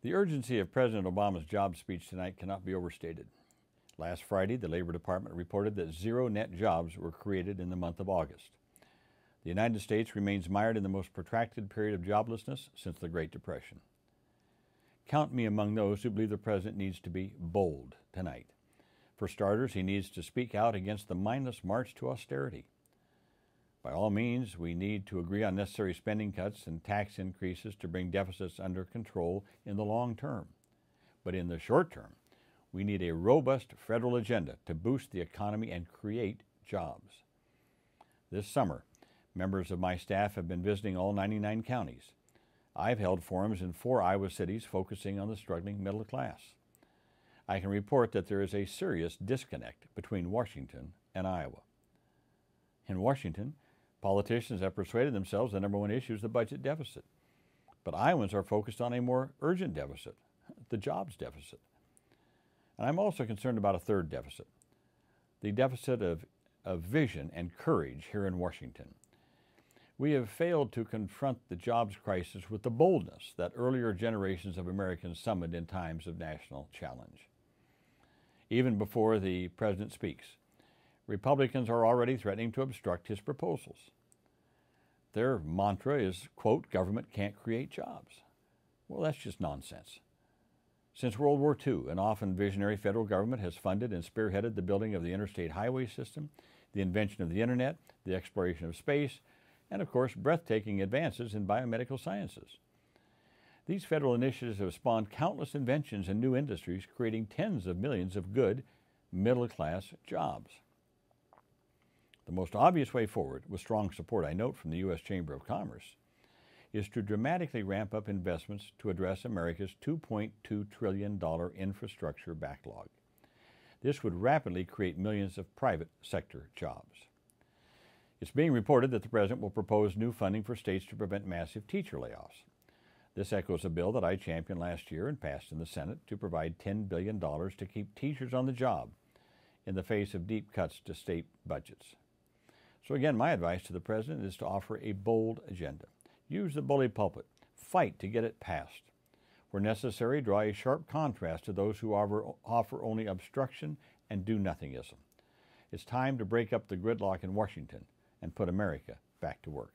The urgency of President Obama's job speech tonight cannot be overstated. Last Friday, the Labor Department reported that 0 net jobs were created in the month of August. The United States remains mired in the most protracted period of joblessness since the Great Depression. Count me among those who believe the President needs to be bold tonight. For starters, he needs to speak out against the mindless march to austerity. By all means, we need to agree on necessary spending cuts and tax increases to bring deficits under control in the long term. But in the short term, we need a robust federal agenda to boost the economy and create jobs. This summer, members of my staff have been visiting all 99 counties. I've held forums in 4 Iowa cities focusing on the struggling middle class. I can report that there is a serious disconnect between Washington and Iowa. In Washington, politicians have persuaded themselves the number one issue is the budget deficit. But Iowans are focused on a more urgent deficit, the jobs deficit. And I'm also concerned about a third deficit, the deficit of vision and courage here in Washington. We have failed to confront the jobs crisis with the boldness that earlier generations of Americans summoned in times of national challenge. Even before the President speaks, Republicans are already threatening to obstruct his proposals. Their mantra is, quote, government can't create jobs. Well, that's just nonsense. Since World War II, an often visionary federal government has funded and spearheaded the building of the interstate highway system, the invention of the internet, the exploration of space, and of course, breathtaking advances in biomedical sciences. These federal initiatives have spawned countless inventions and new industries, creating tens of millions of good, middle-class jobs. The most obvious way forward, with strong support, I note, from the U.S. Chamber of Commerce, is to dramatically ramp up investments to address America's $2.2 trillion infrastructure backlog. This would rapidly create millions of private sector jobs. It's being reported that the President will propose new funding for states to prevent massive teacher layoffs. This echoes a bill that I championed last year and passed in the Senate to provide $10 billion to keep teachers on the job in the face of deep cuts to state budgets. So again, my advice to the President is to offer a bold agenda. Use the bully pulpit. Fight to get it passed. Where necessary, draw a sharp contrast to those who offer only obstruction and do-nothingism. It's time to break up the gridlock in Washington and put America back to work.